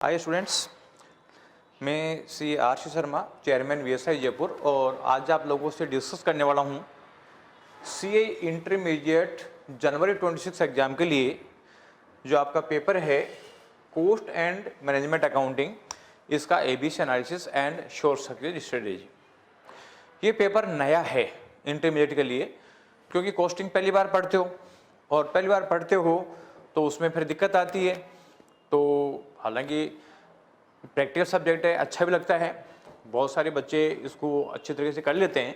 Hi students, मैं Shri RC Sharma, chairman VSI Jaipur, और आज आप लोगों से डिस्कस करने वाला हूँ सीए इंटरमीडिएट जनवरी 26 एग्ज़ाम के लिए जो आपका पेपर है कॉस्ट एंड मैनेजमेंट अकाउंटिंग, इसका ABC analysis and short circuit strategy. ये पेपर नया है इंटरमीडिएट के लिए, क्योंकि कॉस्टिंग पहली बार पढ़ते हो और पहली बार पढ़ते हो तो उसमें फिर दिक्कत आती है। तो हालांकि प्रैक्टिकल सब्जेक्ट है, अच्छा भी लगता है, बहुत सारे बच्चे इसको अच्छे तरीके से कर लेते हैं,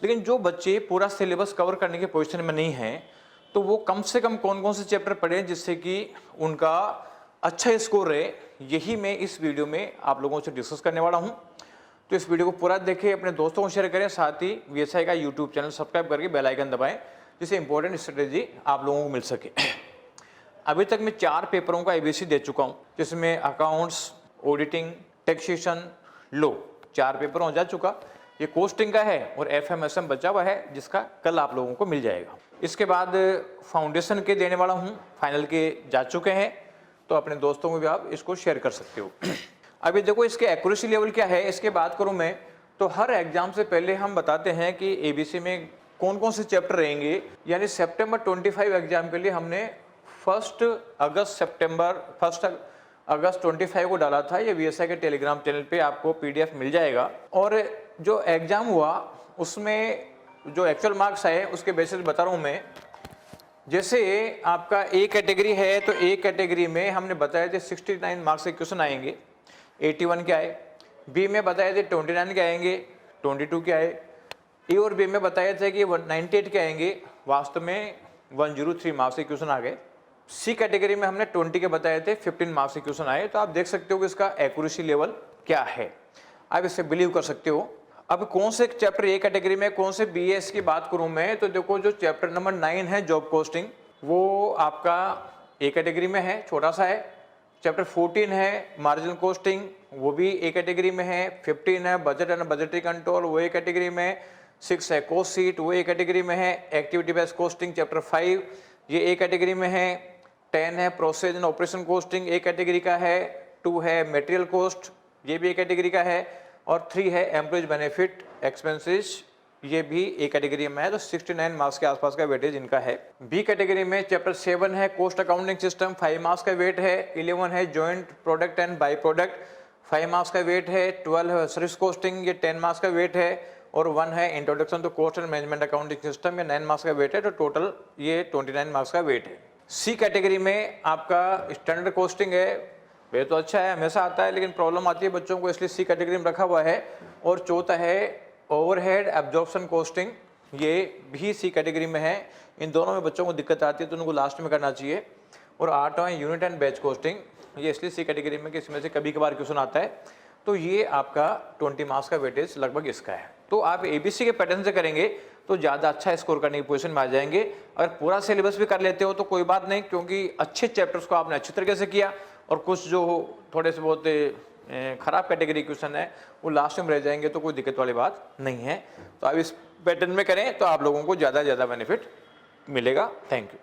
लेकिन जो बच्चे पूरा सिलेबस कवर करने की पोजीशन में नहीं हैं तो वो कम से कम कौन कौन से चैप्टर पढ़ें जिससे कि उनका अच्छा स्कोर रहे, यही मैं इस वीडियो में आप लोगों से डिस्कस करने वाला हूं। तो इस वीडियो को पूरा देखें, अपने दोस्तों को शेयर करें, साथ ही वीएसआई का यूट्यूब चैनल सब्सक्राइब करके बेल आइकन दबाएं जिससे इंपॉर्टेंट स्ट्रेटेजी आप लोगों को मिल सके। अभी तक मैं 4 पेपरों का एबीसी दे चुका हूं, जिसमें accounts, auditing, taxation, law, 4 paper हो जा चुका। ये कॉस्टिंग का है और एफएमएसएम बचा हुआ है जिसका कल आप लोगों को मिल जाएगा। इसके बाद फाउंडेशन के देने वाला हूं, फाइनल के जा चुके हैं, तो अपने दोस्तों को भी आप इसको शेयर कर सकते हो। अभी देखो इसके एक्यूरेसी लेवल क्या है, इसके बात करूं मैं तो हर एग्जाम से पहले हम बताते हैं कि एबीसी में कौन कौन से चैप्टर रहेंगे। यानी सितंबर 25 एग्जाम के लिए हमने 1 अगस्त 25 को डाला था। ये वीएसआई के टेलीग्राम चैनल पे आपको पीडीएफ मिल जाएगा। और जो एग्जाम हुआ उसमें जो एक्चुअल मार्क्स आए उसके बेसिस बता रहा हूँ मैं। जैसे आपका ए कैटेगरी है तो ए कैटेगरी में हमने बताया थे 69 मार्क्स के क्वेश्चन आएंगे, 81 के आए। बी में बताए थे 29 के आएंगे, 22 के आए। ए और बी में बताया था कि 98 के आएंगे, वास्तव में 103 मार्क्स के क्वेश्चन आ गए। सी कैटेगरी में हमने 20 के बताए थे, 15 मार्क्स के क्वेश्चन आए। तो आप देख सकते हो कि इसका एक्यूरेसी लेवल क्या है, आप इससे बिलीव कर सकते हो। अब कौन से चैप्टर ए कैटेगरी में, कौन से बीएस की बात करूं मैं, तो देखो जो चैप्टर नंबर 9 है जॉब कॉस्टिंग, वो आपका ए कैटेगरी में है, छोटा सा है। चैप्टर 14 है मार्जिनल कॉस्टिंग, वो भी ए कैटेगरी में है। 15 है बजट एंड बजटरी कंट्रोल, वो ए कैटेगरी में। 6 है कॉस्ट शीट, वो ए कैटेगरी में है। एक्टिविटी बेस्ड कॉस्टिंग चैप्टर 5, ये ए कैटेगरी में है। 10 है process and operation costing, A category का है। 2 है मटेरियल कॉस्ट, ये भी ए कैटेगरी का है। और 3 है एम्प्लॉयज बेनिफिट एक्सपेंसेस, ये भी ए कैटेगरी में है। तो 69 मार्क्स के आसपास का वेटेज इनका है। बी कैटेगरी में चैप्टर 7 है कॉस्ट अकाउंटिंग सिस्टम, 5 मार्क्स का वेट है। 11 है joint product and by product, 5 marks का वेट है। 12 है सर्विस कॉस्टिंग, ये 10 मार्क्स का वेट है। और 1 है introduction to cost and management accounting system, ये 9 मार्क्स का वेट है। तो टोटल ये 29 मार्क्स का वेट है। सी कैटेगरी में आपका स्टैंडर्ड कॉस्टिंग है, वे तो अच्छा है, हमेशा आता है, लेकिन प्रॉब्लम आती है बच्चों को, इसलिए सी कैटेगरी में रखा हुआ है। और चौथा है ओवरहेड एब्जॉर्प्शन कॉस्टिंग, ये भी सी कैटेगरी में है। इन दोनों में बच्चों को दिक्कत आती है तो उनको लास्ट में करना चाहिए। और 8वां है यूनिट एंड बैच कॉस्टिंग, ये इसलिए सी कैटेगरी में कि इसमें से कभी कभार क्वेश्चन आता है। तो ये आपका 20 मार्क्स का वेटेज लगभग इसका है। तो आप एबीसी के पैटर्न से करेंगे तो ज़्यादा अच्छा स्कोर करने की पोजीशन में आ जाएंगे। अगर पूरा सिलेबस भी कर लेते हो तो कोई बात नहीं, क्योंकि अच्छे चैप्टर्स को आपने अच्छी तरीके से किया, और कुछ जो थोड़े से बहुत खराब कैटेगरी क्वेश्चन है वो लास्ट में रह जाएंगे, तो कोई दिक्कत वाली बात नहीं है। तो आप इस पैटर्न में करें तो आप लोगों को ज़्यादा बेनिफिट मिलेगा। Thank you.